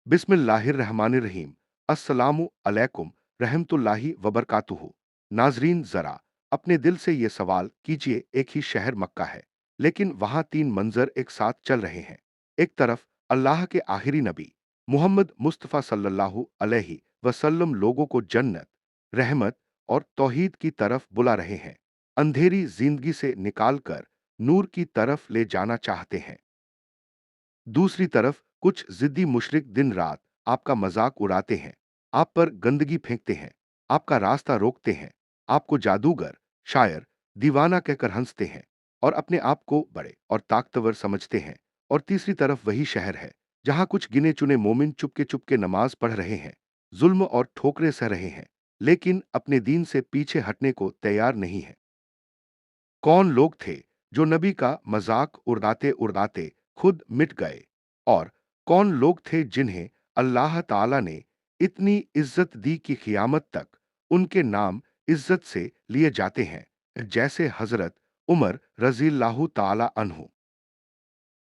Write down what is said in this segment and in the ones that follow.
बिस्मिल्लाहिर्रहमानिर्रहीम। अस्सलामु अलैकुम रहमतुल्लाहि वबरकातुहू। नाजरीन, जरा अपने दिल से ये सवाल कीजिए, एक ही शहर मक्का है, लेकिन वहां तीन मंजर एक साथ चल रहे हैं। एक तरफ अल्लाह के आखिरी नबी मोहम्मद मुस्तफ़ा सल्लल्लाहु अलैहि वसल्लम लोगों को जन्नत, रहमत और तौहीद की तरफ बुला रहे हैं, अंधेरी जिंदगी से निकालकर नूर की तरफ ले जाना चाहते हैं। दूसरी तरफ कुछ जिद्दी मुशरिक दिन रात आपका मजाक उड़ाते हैं, आप पर गंदगी फेंकते हैं, आपका रास्ता रोकते हैं, आपको जादूगर, शायर, दीवाना कहकर हंसते हैं और अपने आप को बड़े और ताकतवर समझते हैं। और तीसरी तरफ वही शहर है जहां कुछ गिने चुने मोमिन चुपके चुपके नमाज पढ़ रहे हैं, जुल्म और ठोकरें सह रहे हैं, लेकिन अपने दीन से पीछे हटने को तैयार नहीं है। कौन लोग थे जो नबी का मजाक उड़ाते उड़ाते खुद मिट गए, और कौन लोग थे जिन्हें अल्लाह ताला ने इतनी इज्जत दी कि क़ियामत तक उनके नाम इज्जत से लिए जाते हैं, जैसे हजरत उमर रज़ियल्लाहु ताला अन्हु।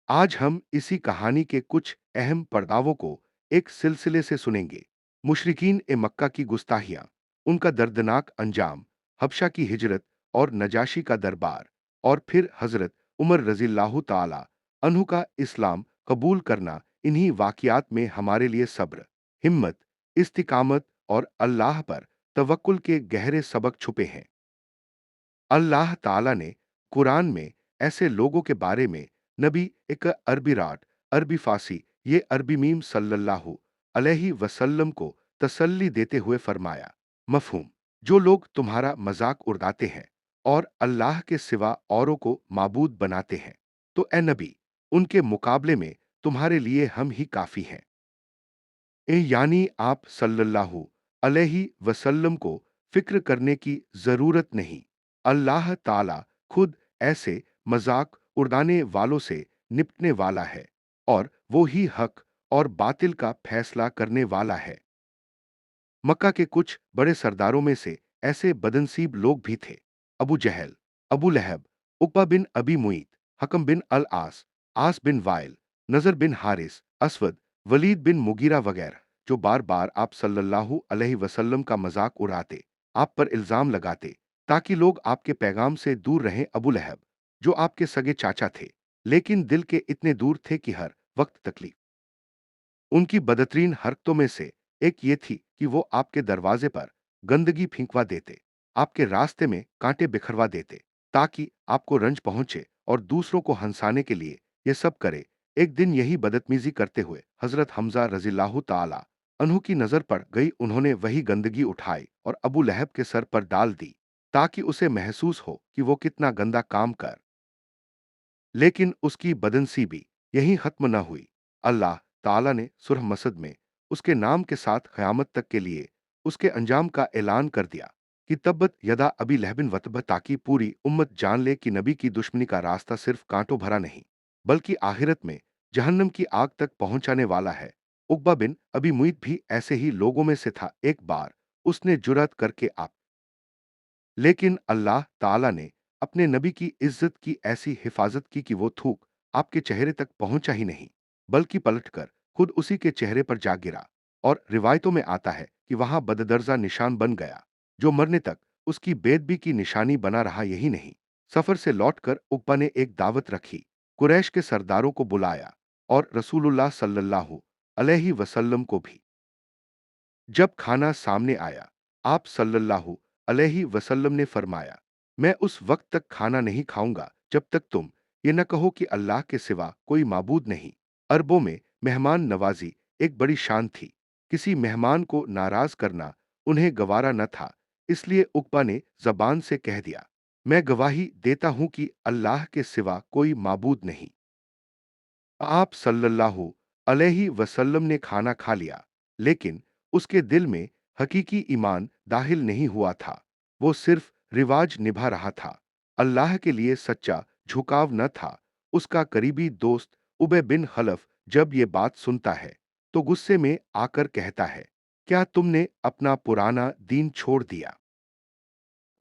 आज हम इसी कहानी के कुछ अहम पड़ावों को एक सिलसिले से सुनेंगे। मुशरिकीन ए मक्का की गुस्ताखियां, उनका दर्दनाक अंजाम, हबशा की हिजरत और नजाशी का दरबार, और फिर हजरत उमर रज़ियल्लाहु ताला अन्हु का इस्लाम कबूल करना। इन्हीं वाक़यात में हमारे लिए सब्र, हिम्मत, इस्तिकामत और अल्लाह पर तवक्कुल के गहरे सबक छुपे हैं। अल्लाह ताला ने कुरान में ऐसे लोगों के बारे में नबी एक अरबी राट, अरबी फासी, ये अरबी मीम सल्लल्लाहु अलैहि वसल्लम को तसल्ली देते हुए फरमाया, मफहूम, जो लोग तुम्हारा मजाक उड़ाते हैं और अल्लाह के सिवा औरों को माबूद बनाते हैं, तो ए नबी, उनके मुकाबले में तुम्हारे लिए हम ही काफी हैं। यानी आप सल्लल्लाहु अलैहि वसल्लम को फिक्र करने की जरूरत नहीं। अल्लाह ताला खुद ऐसे मजाक उड़ाने वालों से निपटने वाला है, और वो ही हक और बातिल का फैसला करने वाला है। मक्का के कुछ बड़े सरदारों में से ऐसे बदनसीब लोग भी थे। अबू जहल, अबू लहब, उकबा बिन अबी मुईत, हकम बिन अल आस, आस बिन वाइल, नजर बिन हारिस, असवद, वलीद बिन मुगीरा वगैरह, जो बार बार आप सल्लल्लाहु अलैहि वसल्लम का मजाक उड़ाते, आप पर इल्जाम लगाते, ताकि लोग आपके पैगाम से दूर रहें। अबू लहब, जो आपके सगे चाचा थे, लेकिन दिल के इतने दूर थे कि हर वक्त तकलीफ। उनकी बदतरीन हरकतों में से एक ये थी कि वो आपके दरवाजे पर गंदगी फेंकवा देते, आपके रास्ते में कांटे बिखरवा देते, ताकि आपको रंज पहुंचे और दूसरों को हंसाने के लिए ये सब करे। एक दिन यही बदतमीजी करते हुए हजरत हमजा रज़ियल्लाहु ताला अन्हु की नजर पड़ गई। उन्होंने वही गंदगी उठाई और अबू लहब के सर पर डाल दी, ताकि उसे महसूस हो कि वो कितना गंदा काम कर। लेकिन उसकी बदनसीबी यहीं खत्म न हुई। अल्लाह ताला ने सुरह मसद में उसके नाम के साथ क़यामत तक के लिए उसके अंजाम का ऐलान कर दिया कि तब्बत यदा अबी लहबिन वतब, ताकि पूरी उम्मत जान ले कि नबी की दुश्मनी का रास्ता सिर्फ कांटों भरा नहीं, बल्कि आखिरत में जहन्नम की आग तक पहुंचाने वाला है। उकबा बिन अबी मुईत भी ऐसे ही लोगों में से था। एक बार उसने जुरत करके आप, लेकिन अल्लाह ताला ने अपने नबी की इज्जत की ऐसी हिफाजत की कि वो थूक आपके चेहरे तक पहुंचा ही नहीं, बल्कि पलटकर खुद उसी के चेहरे पर जा गिरा। और रिवायतों में आता है कि वहां बददर्जा निशान बन गया, जो मरने तक उसकी बेदबी की निशानी बना रहा। यही नहीं, सफर से लौटकर उकबा ने एक दावत रखी, कुरैश के सरदारों को बुलाया और रसूलुल्लाह सल्लल्लाहु अलैहि वसल्लम को भी। जब खाना सामने आया, आप सल्लल्लाहु अलैहि वसल्लम ने फरमाया, मैं उस वक्त तक खाना नहीं खाऊंगा जब तक तुम ये न कहो कि अल्लाह के सिवा कोई माबूद नहीं। अरबों में मेहमान नवाजी एक बड़ी शान थी। किसी मेहमान को नाराज करना उन्हें गवारा न था, इसलिए उकबा ने जबान से कह दिया, मैं गवाही देता हूं कि अल्लाह के सिवा कोई माबूद नहीं। आप सल्लल्लाहु अलैहि वसल्लम ने खाना खा लिया, लेकिन उसके दिल में हकीकी ईमान दाखिल नहीं हुआ था। वो सिर्फ रिवाज निभा रहा था, अल्लाह के लिए सच्चा झुकाव न था। उसका करीबी दोस्त उबय बिन खलफ जब ये बात सुनता है, तो गुस्से में आकर कहता है, क्या तुमने अपना पुराना दीन छोड़ दिया?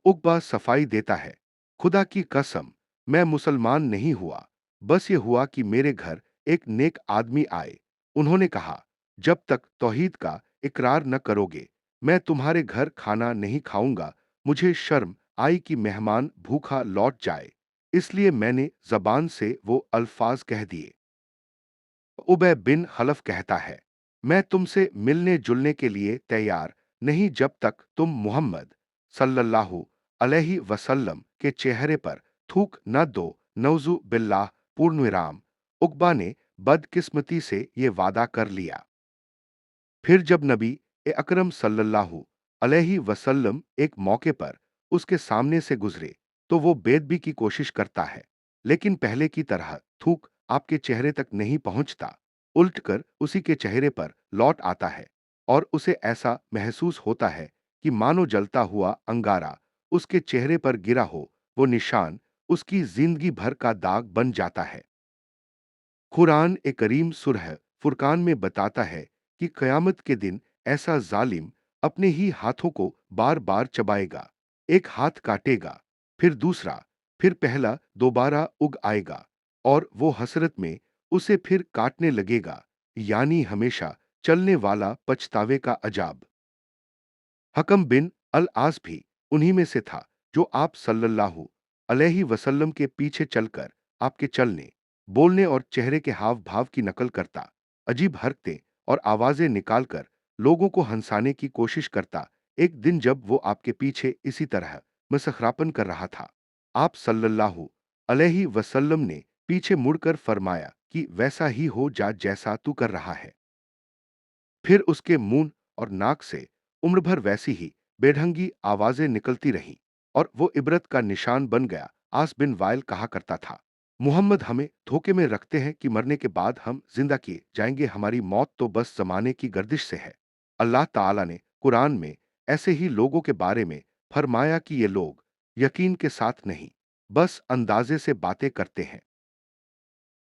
उकबा सफाई देता है, खुदा की कसम, मैं मुसलमान नहीं हुआ, बस ये हुआ कि मेरे घर एक नेक आदमी आए। उन्होंने कहा, जब तक तौहीद का इकरार न करोगे, मैं तुम्हारे घर खाना नहीं खाऊंगा। मुझे शर्म आई कि मेहमान भूखा लौट जाए, इसलिए मैंने जबान से वो अल्फाज कह दिए। उबय बिन खलफ कहता है, मैं तुमसे मिलने जुलने के लिए तैयार नहीं जब तक तुम मोहम्मद सल्लल्लाहु अलैहि वसल्लम के चेहरे पर थूक न दो। नौजु बिल्लाह। पूर्ण विराम। उकबा ने बदकिस्मती से ये वादा कर लिया। फिर जब नबी अकरम सल्लल्लाहु अलैहि वसल्लम एक मौके पर उसके सामने से गुजरे, तो वो बेदबी की कोशिश करता है, लेकिन पहले की तरह थूक आपके चेहरे तक नहीं पहुंचता, उल्टकर उसी के चेहरे पर लौट आता है, और उसे ऐसा महसूस होता है कि मानो जलता हुआ अंगारा उसके चेहरे पर गिरा हो। वो निशान उसकी जिंदगी भर का दाग बन जाता है। कुरान ए करीम सुरह फुरकान में बताता है कि क़यामत के दिन ऐसा जालिम अपने ही हाथों को बार बार चबाएगा। एक हाथ काटेगा, फिर दूसरा, फिर पहला दोबारा उग आएगा, और वो हसरत में उसे फिर काटने लगेगा, यानी हमेशा चलने वाला पछतावे का अजाब। हकम बिन अल आस भी उन्हीं में से था, जो आप सल्लल्लाहु अलैहि वसल्लम के पीछे चलकर आपके चलने, बोलने और चेहरे के हाव भाव की नकल करता, अजीब हरकतें और आवाजें निकालकर लोगों को हंसाने की कोशिश करता। एक दिन जब वो आपके पीछे इसी तरह मसखरापन कर रहा था, आप सल्लल्लाहु अलैहि वसल्लम ने पीछे मुड़कर फरमाया कि वैसा ही हो जा जैसा तू कर रहा है। फिर उसके मुंह और नाक से उम्र भर वैसी ही बेढंगी आवाजें निकलती रहीं, और वो इबरत का निशान बन गया। आस बिन वाइल कहा करता था, मुहम्मद हमें धोखे में रखते हैं कि मरने के बाद हम जिंदा किए जाएंगे, हमारी मौत तो बस जमाने की गर्दिश से है। अल्लाह ताला ने कुरान में ऐसे ही लोगों के बारे में फरमाया कि ये लोग यकीन के साथ नहीं, बस अंदाजे से बातें करते हैं।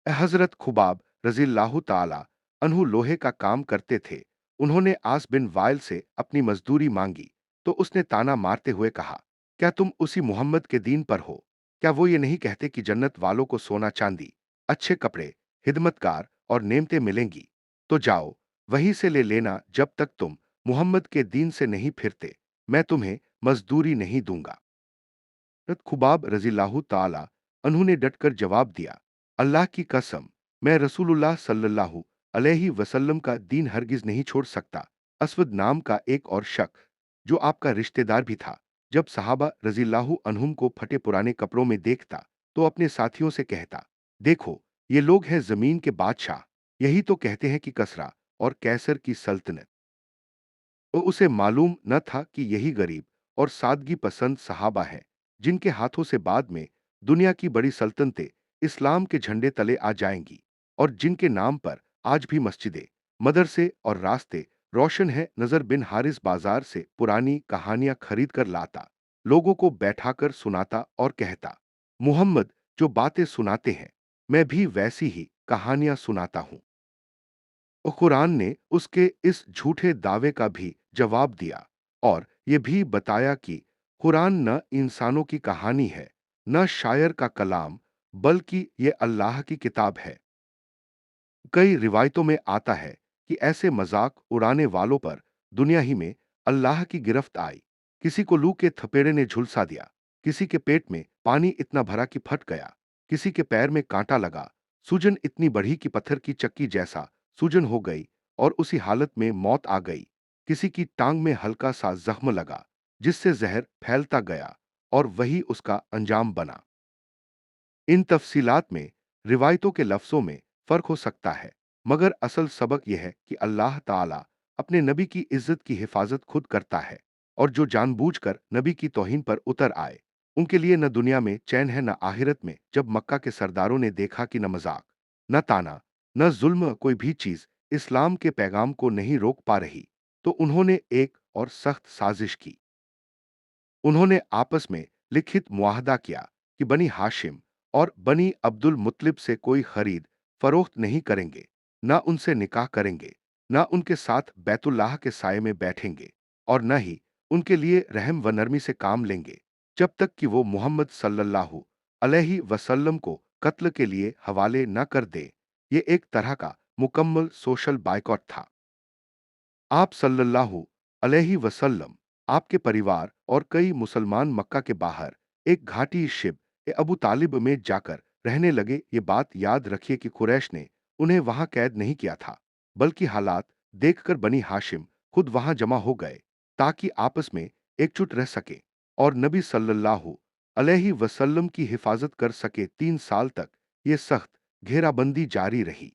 हजरत खुबाब रज़ियल्लाहु ताला अन्हु लोहे का काम करते थे। उन्होंने आस बिन वाइल से अपनी मजदूरी मांगी, तो उसने ताना मारते हुए कहा, क्या तुम उसी मोहम्मद के दीन पर हो? क्या वो ये नहीं कहते कि जन्नत वालों को सोना चांदी, अच्छे कपड़े, हिदमतकार और नेमतें मिलेंगी? तो जाओ, वहीं से ले लेना। जब तक तुम मोहम्मद के दीन से नहीं फिरते, मैं तुम्हें मजदूरी नहीं दूंगा। हज़रत खुबाब रज़ियल्लाहु ताला अन्हु ने डटकर जवाब दिया, अल्लाह की कसम, मैं रसूलुल्लाह सल्लल्लाहु अलैहि वसल्लम का दीन हरगिज नहीं छोड़ सकता। असवद नाम का एक और शख्स, जो आपका रिश्तेदार भी था, जब सहाबा रज़ियल्लाहु अन्हुम को फटे पुराने कपड़ों में देखता, तो अपने साथियों से कहता, देखो, ये लोग हैं जमीन के बादशाह, यही तो कहते हैं कि कसरा और कैसर की सल्तनत। तो उसे मालूम न था कि यही गरीब और सादगी पसंद सहाबा हैं, जिनके हाथों से बाद में दुनिया की बड़ी सल्तनतें इस्लाम के झंडे तले आ जाएंगी, और जिनके नाम पर आज भी मस्जिदें, मदरसे और रास्ते रोशन हैं। नजर बिन हारिस बाजार से पुरानी कहानियां खरीद कर लाता, लोगों को बैठाकर सुनाता और कहता, मुहम्मद जो बातें सुनाते हैं, मैं भी वैसी ही कहानियां सुनाता हूं। और कुरान ने उसके इस झूठे दावे का भी जवाब दिया, और ये भी बताया कि कुरान न इंसानों की कहानी है, न शायर का कलाम, बल्कि ये अल्लाह की किताब है। कई रिवायतों में आता है कि ऐसे मजाक उड़ाने वालों पर दुनिया ही में अल्लाह की गिरफ्त आई। किसी को लू के थपेड़े ने झुलसा दिया, किसी के पेट में पानी इतना भरा कि फट गया, किसी के पैर में कांटा लगा, सूजन इतनी बढ़ी कि पत्थर की चक्की जैसा सूजन हो गई और उसी हालत में मौत आ गई। किसी की टांग में हल्का सा जख्म लगा, जिससे जहर फैलता गया, और वही उसका अंजाम बना। इन तफसीलात में, रिवायतों के लफ्जों में फर्क हो सकता है, मगर असल सबक यह है कि अल्लाह ताला अपने नबी की इज्जत की हिफाजत खुद करता है, और जो जानबूझकर नबी की तौहीन पर उतर आए, उनके लिए न दुनिया में चैन है न आखिरत में। जब मक्का के सरदारों ने देखा कि न मजाक, न ताना, न जुल्म, कोई भी चीज इस्लाम के पैगाम को नहीं रोक पा रही, तो उन्होंने एक और सख्त साजिश की। उन्होंने आपस में लिखित मुआहदा किया कि बनी हाशिम और बनी अब्दुल मुत्तलिब से कोई खरीद फरोख्त नहीं करेंगे, ना उनसे निकाह करेंगे, ना उनके साथ बैतुल्लाह के साये में बैठेंगे, और न ही उनके लिए रहम व नरमी से काम लेंगे, जब तक कि वो मोहम्मद सल्लल्लाहु अलैहि वसल्लम को कत्ल के लिए हवाले न कर दे। ये एक तरह का मुकम्मल सोशल बायकॉट था। आप सल्लल्लाहु अलैहि वसल्लम, आपके परिवार और कई मुसलमान मक्का के बाहर एक घाटी शिब ए अबू तालिब में जाकर रहने लगे। ये बात याद रखिए कि कुरैश ने उन्हें वहां कैद नहीं किया था, बल्कि हालात देखकर बनी हाशिम खुद वहां जमा हो गए ताकि आपस में एकजुट रह सके और नबी सल्लल्लाहु अलैहि वसल्लम की हिफाजत कर सके। 3 साल तक ये सख्त घेराबंदी जारी रही।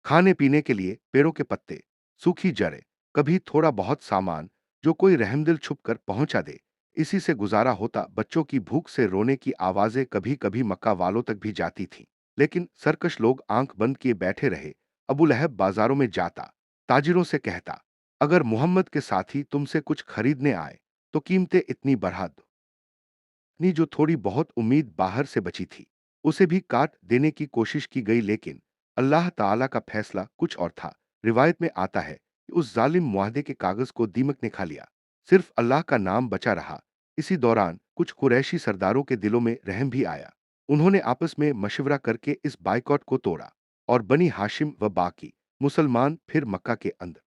खाने पीने के लिए पेड़ों के पत्ते, सूखी जड़ें, कभी थोड़ा बहुत सामान जो कोई रहमदिल छुप कर पहुंचा दे, इसी से गुजारा होता। बच्चों की भूख से रोने की आवाजें कभी कभी मक्का वालों तक भी जाती थीं, लेकिन सरकश लोग आंख बंद किए बैठे रहे। अबू लहब बाजारों में जाता, ताजिरों से कहता, अगर मोहम्मद के साथी तुमसे कुछ खरीदने आए तो कीमतें इतनी बढ़ा दो। अपनी जो थोड़ी बहुत उम्मीद बाहर से बची थी, उसे भी काट देने की कोशिश की गई, लेकिन अल्लाह ताला का फैसला कुछ और था। रिवायत में आता है कि उस जालिम मुआहदे के कागज को दीमक ने खा लिया, सिर्फ अल्लाह का नाम बचा रहा। इसी दौरान कुछ कुरैशी सरदारों के दिलों में रहम भी आया। उन्होंने आपस में मशवरा करके इस बाइकॉट को तोड़ा और बनी हाशिम व बाकी मुसलमान फिर मक्का के अंदर।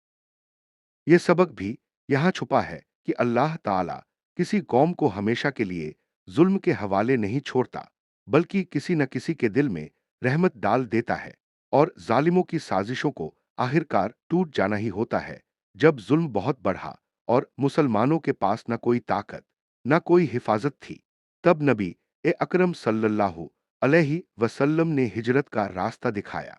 ये सबक भी यहाँ छुपा है कि अल्लाह ताला किसी कौम को हमेशा के लिए जुल्म के हवाले नहीं छोड़ता, बल्कि किसी न किसी के दिल में रहमत डाल देता है। और जालिमों की साजिशों को आखिरकार टूट जाना ही होता है। जब जुल्म बहुत बढ़ा और मुसलमानों के पास न कोई ताकत, न कोई हिफाजत थी, तब नबी ए अकरम सल्लल्लाहु अलैहि वसल्लम ने हिजरत का रास्ता दिखाया।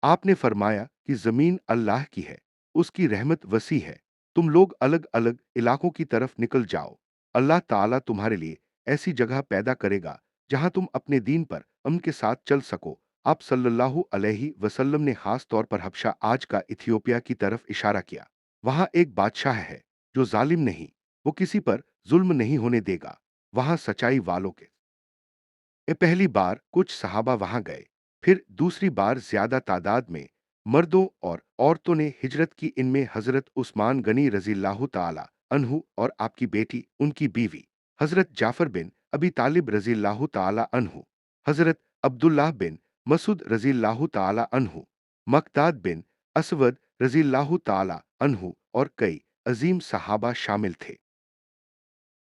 आपने फरमाया कि जमीन अल्लाह की है, उसकी रहमत वसी है। तुम लोग अलग अलग इलाकों की तरफ निकल जाओ। अल्लाह ताला तुम्हारे लिए ऐसी जगह पैदा करेगा जहां तुम अपने दीन पर अमन के साथ चल सको। आप सल्लल्लाहु अलैहि वसल्लम ने खास तौर पर हबशा, आज का इथियोपिया की तरफ इशारा किया। वहां एक बादशाह है जो जालिम नहीं, वो किसी पर जुल्म नहीं होने देगा। वहां सच्चाई वालों के पहली बार कुछ सहाबा वहां गए, फिर दूसरी बार ज्यादा तादाद में मर्दों और औरतों ने हिजरत की। इनमें हजरत उस्मान गनी रजील्लाहु ताला अनहु और आपकी बेटी, उनकी बीवी हजरत जाफर बिन अबी तालिब रजील्लाहु ताला अनहु, हजरत अब्दुल्लाह बिन मसूद रजील्लाहु ताला अनहु, मकदाद बिन असवद रजील्लाहु ताला अनहु और कई अजीम सहाबा शामिल थे।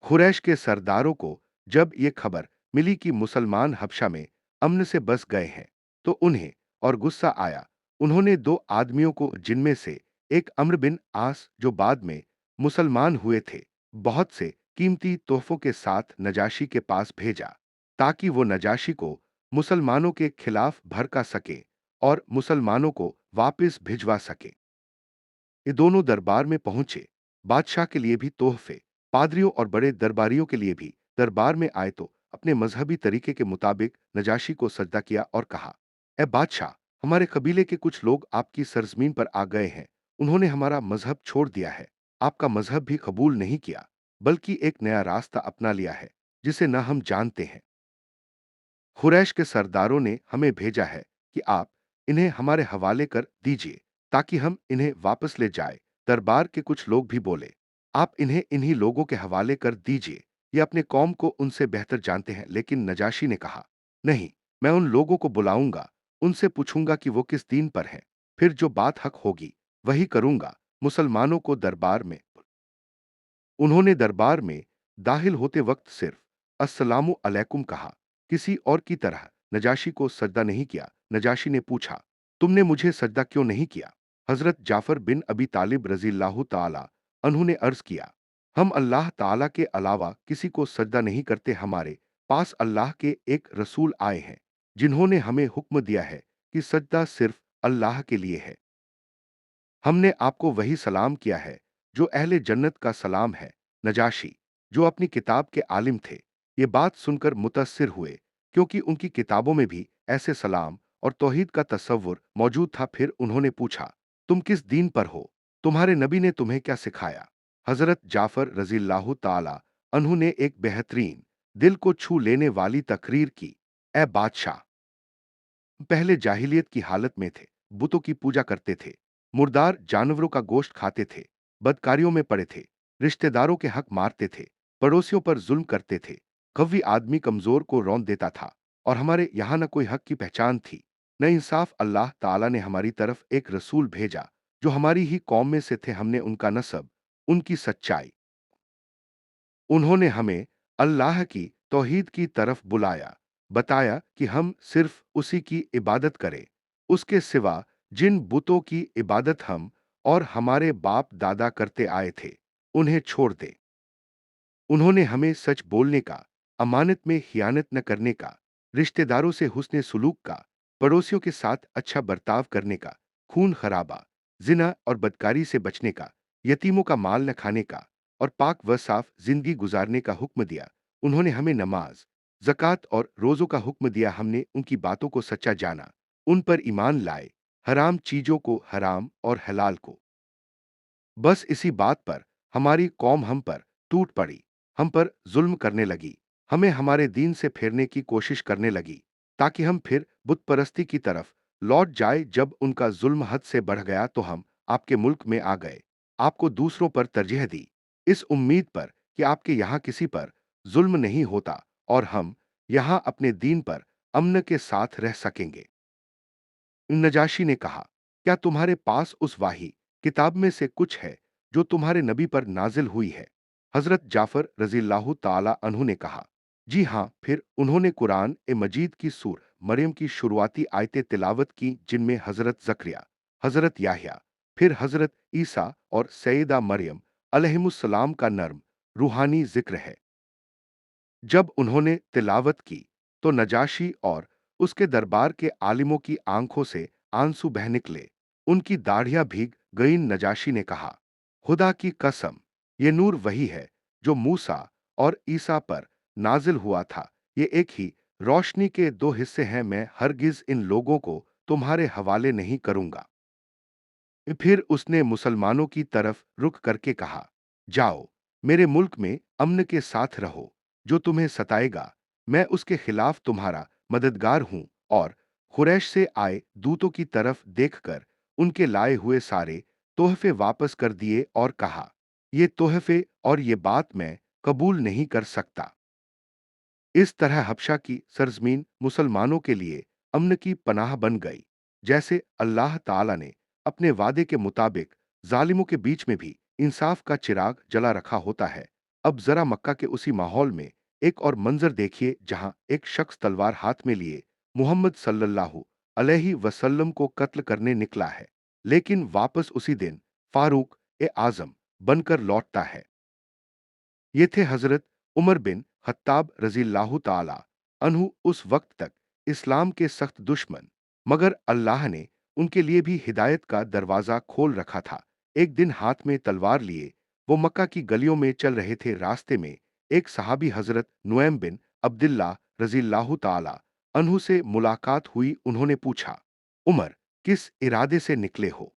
खुरैश के सरदारों को जब ये खबर मिली कि मुसलमान हबशा में अमन से बस गए हैं, तो उन्हें और गुस्सा आया। उन्होंने दो आदमियों को, जिनमें से एक अम्र बिन आस जो बाद में मुसलमान हुए थे, बहुत से कीमती तोहफों के साथ नजाशी के पास भेजा, ताकि वो नजाशी को मुसलमानों के खिलाफ भड़का सके और मुसलमानों को वापस भिजवा सके। ये दोनों दरबार में पहुंचे। बादशाह के लिए भी तोहफे, पादरियों और बड़े दरबारियों के लिए भी। दरबार में आए तो अपने मजहबी तरीके के मुताबिक नजाशी को सजदा किया और कहा, ए बादशाह, हमारे कबीले के कुछ लोग आपकी सरजमीन पर आ गए हैं। उन्होंने हमारा मजहब छोड़ दिया है, आपका मजहब भी कबूल नहीं किया, बल्कि एक नया रास्ता अपना लिया है जिसे न हम जानते हैं। खुरैश के सरदारों ने हमें भेजा है कि आप इन्हें हमारे हवाले कर दीजिए ताकि हम इन्हें वापस ले जाए। दरबार के कुछ लोग भी बोले, आप इन्हें इन्हीं लोगों के हवाले कर दीजिए, ये अपने कौम को उनसे बेहतर जानते हैं। लेकिन नजाशी ने कहा, नहीं, मैं उन लोगों को बुलाऊंगा, उनसे पूछूंगा कि वो किस दीन पर हैं, फिर जो बात हक होगी वही करूंगा। मुसलमानों को दरबार में उन्होंने दरबार में दाखिल होते वक्त सिर्फ अस्सलामु अलैकुम कहा, किसी और की तरह नजाशी को सजदा नहीं किया। नजाशी ने पूछा, तुमने मुझे सजदा क्यों नहीं किया? हजरत जाफर बिन अबी तालिब रजील्लाहु ताला अन्हु ने अर्ज किया, हम अल्लाह ताला के अलावा किसी को सजदा नहीं करते। हमारे पास अल्लाह के एक रसूल आए हैं जिन्होंने हमें हुक्म दिया है कि सजदा सिर्फ अल्लाह के लिए है। हमने आपको वही सलाम किया है जो अहले जन्नत का सलाम है। नजाशी, जो अपनी किताब के आलिम थे, ये बात सुनकर मुतस्सिर हुए, क्योंकि उनकी किताबों में भी ऐसे सलाम और तौहीद का तसव्वुर मौजूद था। फिर उन्होंने पूछा, तुम किस दीन पर हो? तुम्हारे नबी ने तुम्हें क्या सिखाया? हजरत जाफर रजील्लाहु ताला अन्हु ने एक बेहतरीन, दिल को छू लेने वाली तकरीर की, ए बादशाह, पहले जाहिलियत की हालत में थे, बुतों की पूजा करते थे, मुर्दार जानवरों का गोश्त खाते थे, बदकारियों में पड़े थे, रिश्तेदारों के हक मारते थे, पड़ोसियों पर जुल्म करते थे। कव्वी आदमी कमजोर को रौंद देता था और हमारे यहाँ न कोई हक की पहचान थी, न इंसाफ। अल्लाह ताला ने हमारी तरफ एक रसूल भेजा जो हमारी ही कौम में से थे, हमने उनका नसब, उनकी सच्चाई, उन्होंने हमें अल्लाह की तौहीद की तरफ बुलाया, बताया कि हम सिर्फ उसी की इबादत करें, उसके सिवा जिन बुतों की इबादत हम और हमारे बाप दादा करते आए थे, उन्हें छोड़ दें। उन्होंने हमें सच बोलने का, अमानत में खियानत न करने का, रिश्तेदारों से हुस्ने सुलूक का, पड़ोसियों के साथ अच्छा बर्ताव करने का, खून खराबा, जिना और बदकारी से बचने का, यतीमों का माल न खाने का और पाक व साफ जिंदगी गुजारने का हुक्म दिया। उन्होंने हमें नमाज, ज़कात और रोज़ों का हुक्म दिया। हमने उनकी बातों को सच्चा जाना, उन पर ईमान लाए, हराम चीज़ों को हराम और हलाल को। बस इसी बात पर हमारी कौम हम पर टूट पड़ी, हम पर जुल्म करने लगी, हमें हमारे दीन से फेरने की कोशिश करने लगी, ताकि हम फिर बुत परस्ती की तरफ लौट जाए। जब उनका जुल्म हद से बढ़ गया तो हम आपके मुल्क में आ गए, आपको दूसरों पर तरजीह दी, इस उम्मीद पर कि आपके यहाँ किसी पर जुल्म नहीं होता और हम यहाँ अपने दीन पर अमन के साथ रह सकेंगे। नजाशी ने कहा, क्या तुम्हारे पास उस वाही किताब में से कुछ है जो तुम्हारे नबी पर नाजिल हुई है? हजरत जाफर रजील्लाहु ताला अन्हु ने कहा, जी हाँ। फिर उन्होंने कुरान ए मजीद की सूर मरियम की शुरुआती आयतें तिलावत की, जिनमें हजरत जकरिया, हजरत याह्या, फिर हजरत ईसा और सैयदा मरियम अलैहिमुस्सलाम का नर्म रूहानी जिक्र है। जब उन्होंने तिलावत की तो नजाशी और उसके दरबार के आलिमों की आंखों से आंसू बह निकले, उनकी दाढ़ियां भीग गईं। नजाशी ने कहा, खुदा की कसम, ये नूर वही है जो मूसा और ईसा पर नाजिल हुआ था। ये एक ही रोशनी के दो हिस्से हैं। मैं हरगिज इन लोगों को तुम्हारे हवाले नहीं करूंगा। फिर उसने मुसलमानों की तरफ रुख करके कहा, जाओ, मेरे मुल्क में अमन के साथ रहो। जो तुम्हें सताएगा, मैं उसके खिलाफ तुम्हारा मददगार हूं। और कुरैश से आए दूतों की तरफ देखकर उनके लाए हुए सारे तोहफे वापस कर दिए और कहा, ये तोहफे और ये बात मैं कबूल नहीं कर सकता। इस तरह हबशा की सरजमीन मुसलमानों के लिए अमन की पनाह बन गई। जैसे अल्लाह ताला ने अपने वादे के मुताबिक जालिमों के बीच में भी इंसाफ का चिराग जला रखा होता है। अब जरा मक्का के उसी माहौल में एक और मंजर देखिए, जहां एक शख्स तलवार हाथ में लिए मोहम्मद सल्लल्लाहु अलैहि वसल्लम को कत्ल करने निकला है, लेकिन वापस उसी दिन फारूक ए आजम बनकर लौटता है। ये थे हजरत उमर बिन खत्ताब रजील्लाहु ताला अन्हु, उस वक्त तक इस्लाम के सख्त दुश्मन, मगर अल्लाह ने उनके लिए भी हिदायत का दरवाजा खोल रखा था। एक दिन हाथ में तलवार लिए वो मक्का की गलियों में चल रहे थे। रास्ते में एक सहाबी हजरत नुएम बिन अब्दुल्लाह रजील्लाहु ताला अन्हु से मुलाकात हुई। उन्होंने पूछा, उमर, किस इरादे से निकले हो?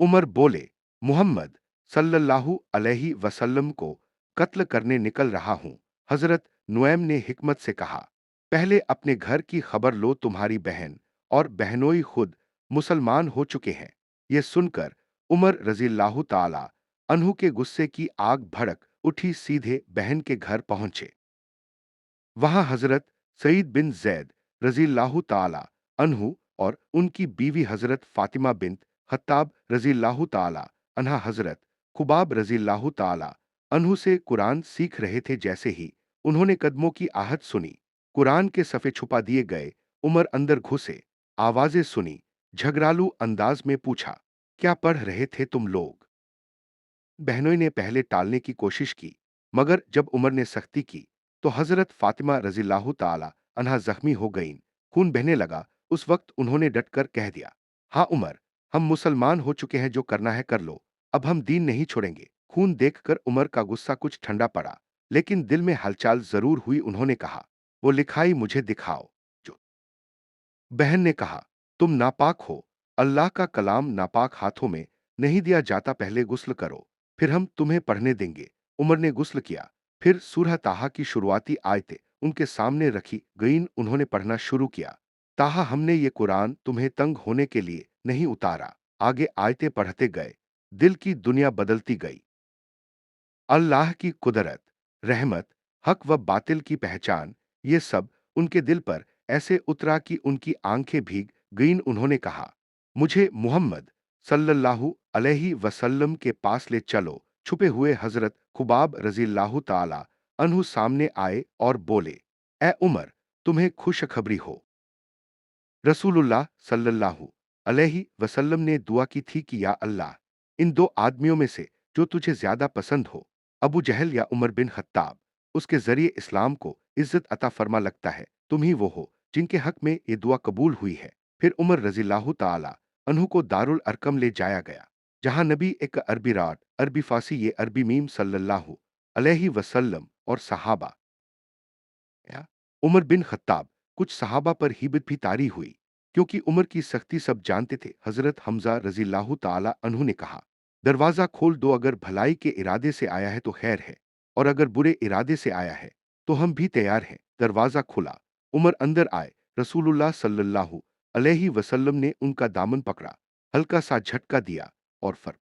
उमर बोले, मुहम्मद सल्लल्लाहु अलैहि वसल्लम को कत्ल करने निकल रहा हूं। हजरत नुएम ने हिकमत से कहा, पहले अपने घर की खबर लो, तुम्हारी बहन और बहनोई खुद मुसलमान हो चुके हैं। यह सुनकर उमर रजील्लाहु ताला अन्हु के गुस्से की आग भड़क उठी। सीधे बहन के घर पहुंचे। वहां हजरत सईद बिन जैद रजील्लाहु ताला अन्हु और उनकी बीवी हजरत फातिमा बिन खत्ताब रजील्लाहु ताला अन्हा हजरत खुबाब रजील्लाहु ताला अन्हु से कुरान सीख रहे थे। जैसे ही उन्होंने कदमों की आहट सुनी, कुरान के सफ़े छुपा दिए गए। उमर अंदर घुसे, आवाजें सुनी, झगड़ालू अंदाज में पूछा, क्या पढ़ रहे थे तुम लोग? बहनों ने पहले टालने की कोशिश की, मगर जब उमर ने सख्ती की तो हजरत फातिमा रजील्लाहु ताला अन्हा जख्मी हो गईं, खून बहने लगा। उस वक्त उन्होंने डटकर कह दिया, हाँ उमर, हम मुसलमान हो चुके हैं, जो करना है कर लो, अब हम दीन नहीं छोड़ेंगे। खून देखकर उमर का गुस्सा कुछ ठंडा पड़ा, लेकिन दिल में हलचल जरूर हुई। उन्होंने कहा, वो लिखाई मुझे दिखाओ। जो बहन ने कहा, तुम नापाक हो, अल्लाह का कलाम नापाक हाथों में नहीं दिया जाता, पहले गुस्ल करो, फिर हम तुम्हें पढ़ने देंगे। उमर ने गुस्ल किया। फिर सूरह ताहा की शुरुआती आयतें उनके सामने रखी गईं। उन्होंने पढ़ना शुरू किया, ताहा, हमने ये कुरान तुम्हें तंग होने के लिए नहीं उतारा। आगे आयतें पढ़ते गए, दिल की दुनिया बदलती गई। अल्लाह की कुदरत, रहमत, हक व बातिल की पहचान, ये सब उनके दिल पर ऐसे उतरा कि उनकी आंखें भीग गईं। उन्होंने कहा, मुझे मुहम्मद सल्लल्लाहु अलैहि वसल्लम के पास ले चलो। छुपे हुए हजरत खुबाब रज़ियल्लाहु ताला अन्हु सामने आए और बोले, ए उमर, तुम्हें खुशखबरी हो। रसूलुल्लाह सल्लल्लाहु अलैहि वसल्लम ने दुआ की थी कि या अल्लाह, इन दो आदमियों में से जो तुझे ज्यादा पसंद हो, अबू जहल या उमर बिन खत्ताब, उसके जरिए इस्लाम को इज्जत अता फरमा, लगता है तुम ही वो हो जिनके हक में ये दुआ कबूल हुई है। फिर उमर रज़ियल्लाहु ताला अन्हु को दारुल अरकम ले जाया गया, जहां नबी एक अरबी रात, अरबी फासी ये अरबी मीम सल्लल्लाहु अलैहि वसल्लम और सहाबा या उमर बिन खत्ताब, कुछ सहाबा पर हिबत भी तारी हुई, क्योंकि उमर की सख्ती सब जानते थे। हजरत हमजा रजील्लाहु ताला अन्हु ने कहा, दरवाजा खोल दो, अगर भलाई के इरादे से आया है तो खैर है, और अगर बुरे इरादे से आया है तो हम भी तैयार हैं। दरवाजा खुला, उमर अंदर आए। रसूलुल्लाह सल्लल्लाहु अलैहि वसल्लम ने उनका दामन पकड़ा, हल्का सा झटका दिया और फर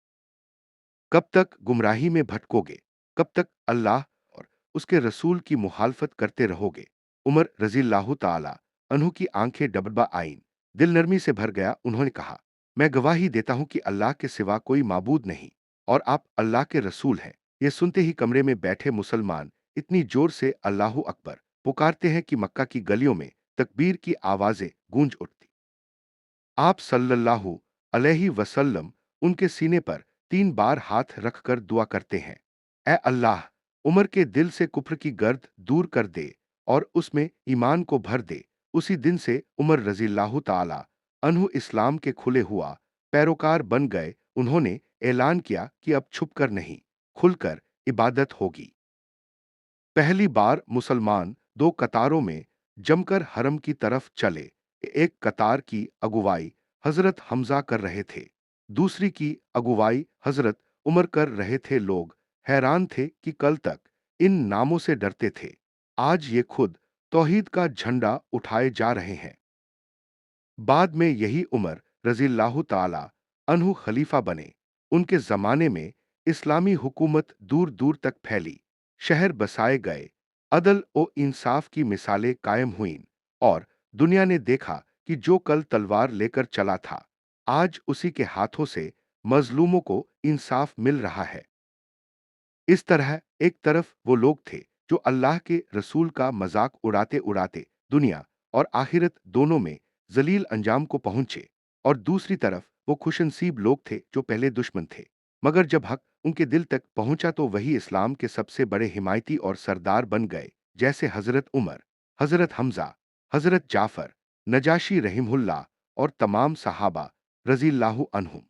कब तक गुमराही में भटकोगे? कब तक अल्लाह और उसके रसूल की मुखालफत करते रहोगे? उमर रज़ियल्लाहु ताला अन्हु की आंखें डबडबा आईं, दिल नरमी से भर गया। उन्होंने कहा, मैं गवाही देता हूं कि अल्लाह के सिवा कोई माबूद नहीं और आप अल्लाह के रसूल हैं। ये सुनते ही कमरे में बैठे मुसलमान इतनी जोर से अल्लाहु अकबर पुकारते हैं कि मक्का की गलियों में तकबीर की आवाजें गूंज उठती। आप सल्लल्लाहु अलैहि वसल्लम उनके सीने पर 3 बार हाथ रखकर दुआ करते हैं, ए अल्लाह, उमर के दिल से कुफ्र की गर्द दूर कर दे और उसमें ईमान को भर दे। उसी दिन से उमर रज़ियल्लाहु ताला अन्हु इस्लाम के खुले हुआ पैरोकार बन गए। उन्होंने ऐलान किया कि अब छुपकर नहीं, खुलकर इबादत होगी। पहली बार मुसलमान 2 कतारों में जमकर हरम की तरफ चले। एक कतार की अगुवाई हजरत हमजा कर रहे थे, दूसरी की अगुवाई हजरत उमर कर रहे थे। लोग हैरान थे कि कल तक इन नामों से डरते थे, आज ये खुद तौहीद का झंडा उठाए जा रहे हैं। बाद में यही उमर रज़ियल्लाहु ताला अन्हु खलीफा बने। उनके जमाने में इस्लामी हुकूमत दूर दूर तक फैली, शहर बसाए गए, अदल ओ इंसाफ की मिसालें कायम हुईं, और दुनिया ने देखा कि जो कल तलवार लेकर चला था, आज उसी के हाथों से मजलूमों को इंसाफ मिल रहा है। इस तरह एक तरफ वो लोग थे जो अल्लाह के रसूल का मजाक उड़ाते उड़ाते दुनिया और आखिरत दोनों में जलील अंजाम को पहुंचे, और दूसरी तरफ वो खुशनसीब लोग थे जो पहले दुश्मन थे, मगर जब हक उनके दिल तक पहुंचा तो वही इस्लाम के सबसे बड़े हिमायती और सरदार बन गए, जैसे हजरत उमर, हजरत हमजा, हजरत जाफर, नजाशी रहीमहुल्लाह और तमाम सहाबा रज़ियल्लाहु अन्हुम।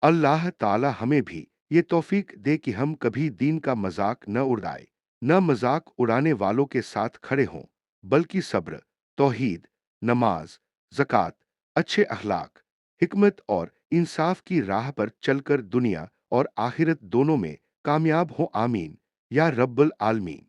अल्लाह ताला हमें भी ये तौफीक दे कि हम कभी दीन का मजाक न उड़ाए, न मजाक उड़ाने वालों के साथ खड़े हों, बल्कि सब्र, तौहीद, नमाज, ज़कात, अच्छे अखलाक, हिकमत और इंसाफ की राह पर चलकर दुनिया और आखिरत दोनों में कामयाब हो। आमीन या रब्बल आलमीन।